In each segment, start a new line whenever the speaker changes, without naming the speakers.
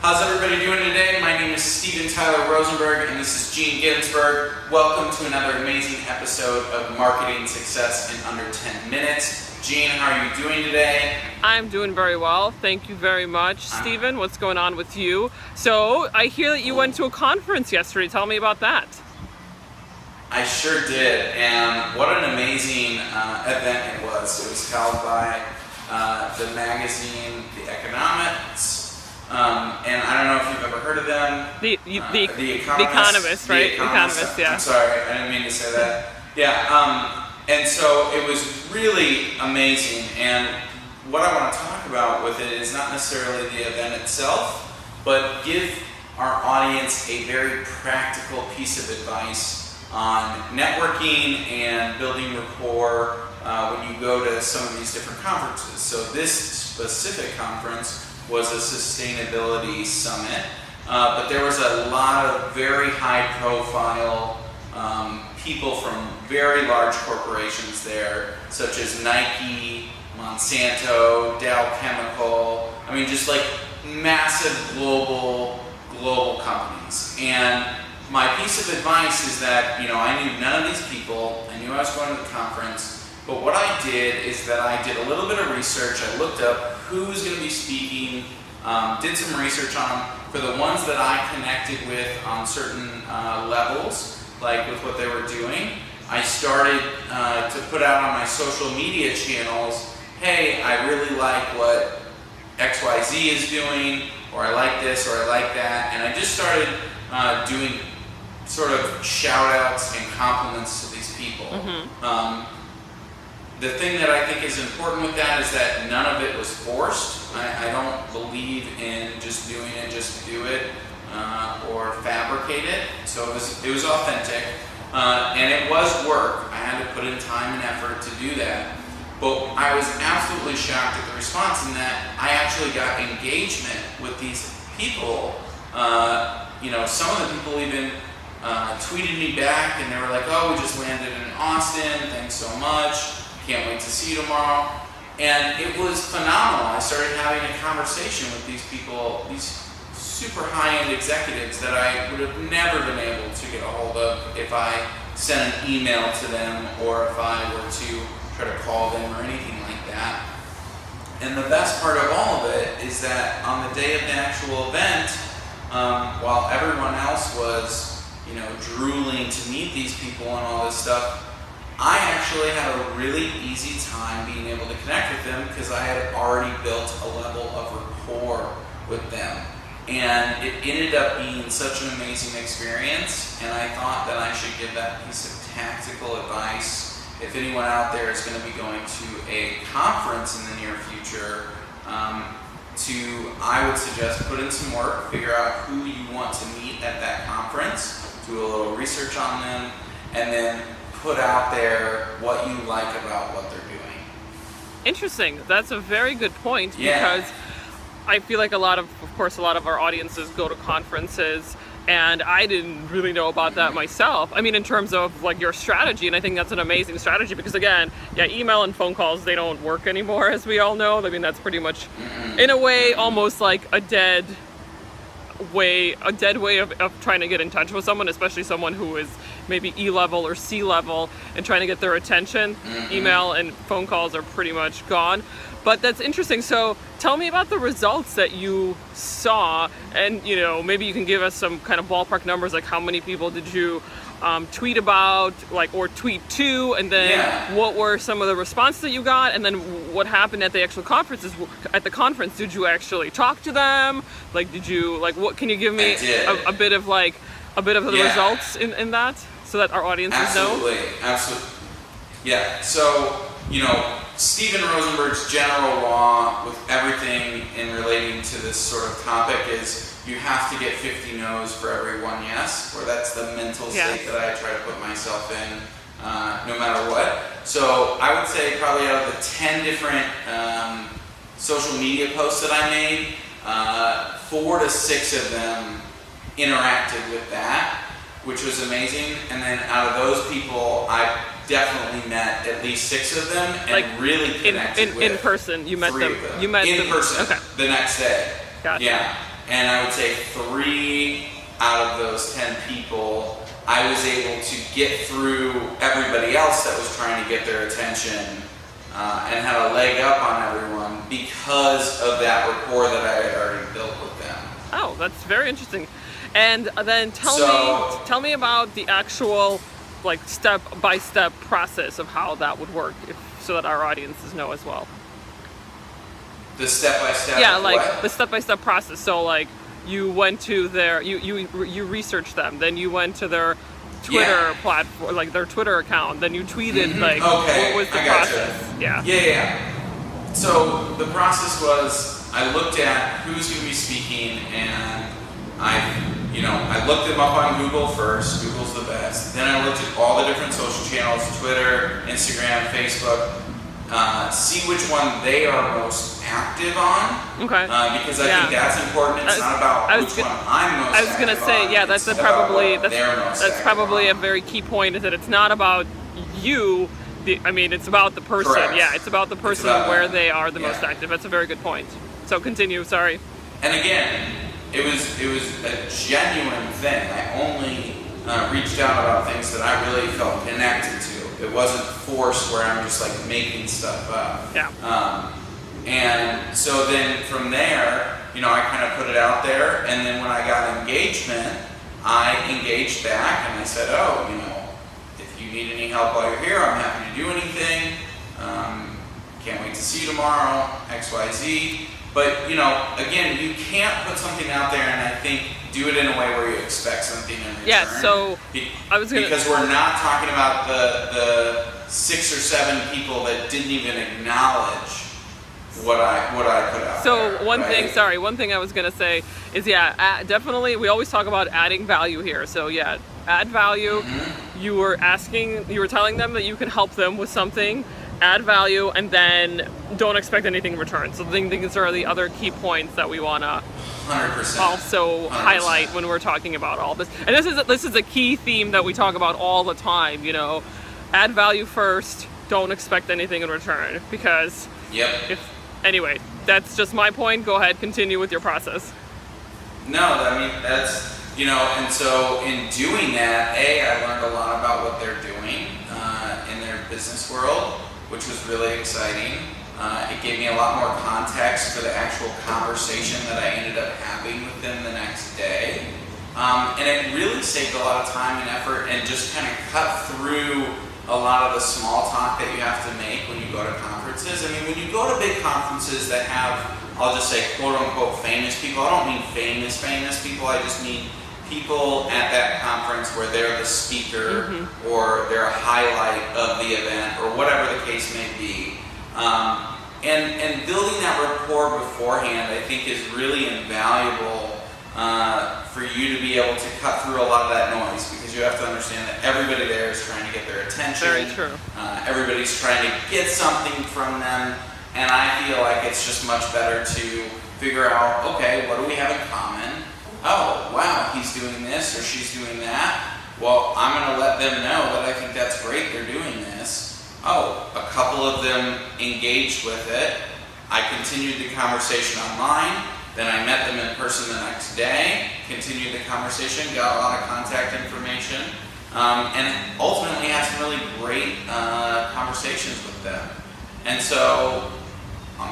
How's everybody doing today? My name is Steven Tyler Rosenberg, and this is Gene Ginsberg. Welcome to another amazing episode of Marketing Success in Under 10 Minutes. Gene, how are you doing today?
I'm doing very well. Thank you very much. Steven, what's going on with you? So, I hear that you went to a conference yesterday. Tell me about that.
I sure did, and what an amazing event it was. It was held by the magazine The Economics. And I don't know if you've ever heard of them.
The Economist, right?
The Economist, yeah. I'm sorry, I didn't mean to say that. Yeah, and so it was really amazing. And what I want to talk about with it is not necessarily the event itself, but give our audience a very practical piece of advice on networking and building rapport when you go to some of these different conferences. So this specific conference was a sustainability summit, but there was a lot of very high-profile people from very large corporations there, such as Nike, Monsanto, Dow Chemical. I mean, just like massive global companies. And my piece of advice is that, I knew none of these people. I knew I was going to the conference. But what I did is that I did a little bit of research. I looked up who's going to be speaking, did some research on them. For the ones that I connected with on certain levels, like with what they were doing, I started to put out on my social media channels, hey, I really like what XYZ is doing, or I like this, or I like that. And I just started doing sort of shout outs and compliments to these people. Mm-hmm. The thing that I think is important with that is that none of it was forced. I don't believe in just doing it just to do it or fabricate it. So it was authentic, and it was work. I had to put in time and effort to do that. But I was absolutely shocked at the response in that I actually got engagement with these people. Some of the people even tweeted me back, and they were like, "Oh, we just landed in Austin. Thanks so much. Can't wait to see you tomorrow." And it was phenomenal. I started having a conversation with these people, these super high-end executives that I would have never been able to get a hold of if I sent an email to them or if I were to try to call them or anything like that. And the best part of all of it is that on the day of the actual event, while everyone else was, drooling to meet these people and all this stuff, I actually had a really easy time being able to connect with them because I had already built a level of rapport with them. And it ended up being such an amazing experience, and I thought that I should give that piece of tactical advice. If anyone out there is going to be going to a conference in the near future, I would suggest put in some work, figure out who you want to meet at that conference, do a little research on them, and then put out there what you like about what they're doing.
Interesting. That's a very good point, because I feel like a lot of our audiences go to conferences, and I didn't really know about that myself. I mean, in terms of like your strategy, and I think that's an amazing strategy because again, email and phone calls, they don't work anymore, as we all know. I mean, that's pretty much, in a way, almost like a dead way of trying to get in touch with someone, especially someone who is maybe E-level or C-level and trying to get their attention. Mm-hmm. Email and phone calls are pretty much gone. But that's interesting. So tell me about the results that you saw, and maybe you can give us some kind of ballpark numbers, like how many people did you tweet about, or tweet to, and then what were some of the responses that you got, and then what happened at the actual conferences? At the conference, did you actually talk to them? What can you give me a bit of the results in that, so that our audiences know?
Absolutely. Yeah. So Steven Rosenberg's general law with everything in relating to this sort of topic is you have to get 50 no's for every one yes, or that's the mental state that I try to put myself in no matter what. So I would say probably out of the 10 different social media posts that I made, 4 to 6 of them interacted with that, which was amazing. And then out of those people, I definitely met at least 6 of them and really connected with
in person. You met them.
You met in person. Okay. The next day.
Gotcha.
Yeah. And I would say 3 out of those 10 people, I was able to get through everybody else that was trying to get their attention and had a leg up on everyone because of that rapport that I had already built with them.
Oh, that's very interesting. And then tell me about the actual like step-by-step process of how that would work, so that our audiences know as well.
The step-by-step?
Yeah, like
what?
the step-by-step process. So like you went to their, you researched them, then you went to their Twitter platform, like their Twitter account, then you tweeted like what was the process?
Yeah. So the process was I looked at who's going to be speaking, and I looked them up on Google first. Google's the best. Then I looked at all the different social channels: Twitter, Instagram, Facebook. See which one they are most active on.
Okay.
Because I think that's important. It's not about which one I'm most active on.
I was gonna say, yeah, that's probably a very key point, is that it's not about you. It's about the person.
Correct.
Yeah, it's about the person where they are the most active. That's a very good point. So continue. Sorry.
And again, it was a genuine thing. I only reached out about things that I really felt connected to. It wasn't forced where I'm just like making stuff up.
Yeah.
And so then from there, I kind of put it out there, and then when I got engagement, I engaged back and I said, if you need any help while you're here, I'm happy to do anything. Can't wait to see you tomorrow, XYZ. But, again, you can't put something out there and I think do it in a way where you expect something in return.
Yeah, so
because we're not talking about the 6 or 7 people that didn't even acknowledge what I put out there.
So one thing I was going to say is, definitely, we always talk about adding value here. So add value. Mm-hmm. You were telling them that you can help them with something, add value, and then don't expect anything in return. So I think these are the other key points that we want to
100%.
also 100%. Highlight when we're talking about all this. And this is a key theme that we talk about all the time, add value first, don't expect anything in return, because anyway, that's just my point. Go ahead, continue with your process.
No, that's, and so in doing that, I learned a lot about what they're doing in their business world, which was really exciting. It gave me a lot more context for the actual conversation that I ended up having with them the next day. And it really saved a lot of time and effort and just kind of cut through a lot of the small talk that you have to make when you go to conferences. When you go to big conferences that have, I'll just say, quote unquote, famous people. I don't mean famous people. I just mean people at that conference where they're the speaker, mm-hmm. or they're a highlight of the event, or whatever the case may be. And building that rapport beforehand, I think, is really invaluable for you to be able to cut through a lot of that noise, because you have to understand that everybody there is trying to get their attention.
Very true.
Everybody's trying to get something from them, and I feel like it's just much better to figure out, okay, what do we have in common? Oh, wow, he's doing this or she's doing that. Well, I'm going to let them know that I think that's great, they're doing this. Oh, a couple of them engaged with it. I continued the conversation online. Then I met them in person the next day, continued the conversation, got a lot of contact information, and ultimately had some really great conversations with them. And so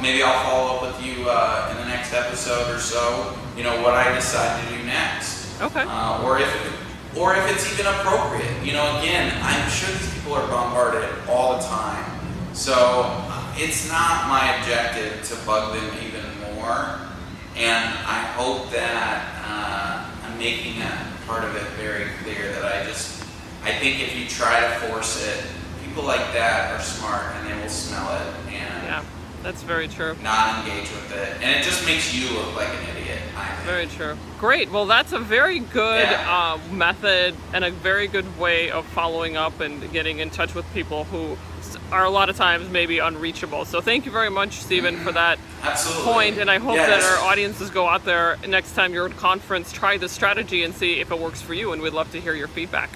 maybe I'll follow up with you in the next episode or so, what I decide to do next.
Okay.
Or if it's even appropriate. Again, I'm sure these people are bombarded all the time. So it's not my objective to bug them even more. And I hope that I'm making that part of it very clear, that I think if you try to force it, people like that are smart and they will smell it and
that's very true.
Not engage with it. And it just makes you look like an idiot, I think.
Very true. Great. Well, that's a very good method and a very good way of following up and getting in touch with people who are a lot of times maybe unreachable. So thank you very much, Stephen, for that point. And I hope that our audiences go out there next time you're at a conference, try this strategy and see if it works for you. And we'd love to hear your feedback.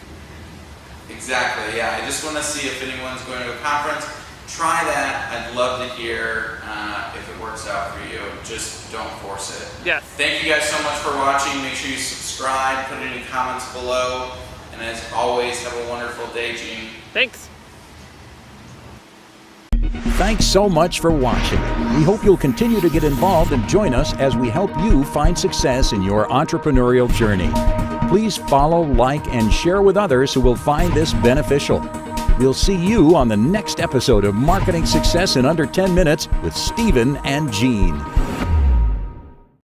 Exactly. Yeah. I just want to see if anyone's going to a conference, try that. I'd love to hear if it works out for you. Just don't force it.
Yes.
Thank you guys so much for watching. Make sure you subscribe, put any comments below, and as always, have a wonderful day, Gene.
Thanks.
Thanks so much for watching. We hope you'll continue to get involved and join us as we help you find success in your entrepreneurial journey. Please follow, like, and share with others who will find this beneficial. We'll see you on the next episode of Marketing Success in Under 10 Minutes with Stephen and Gene.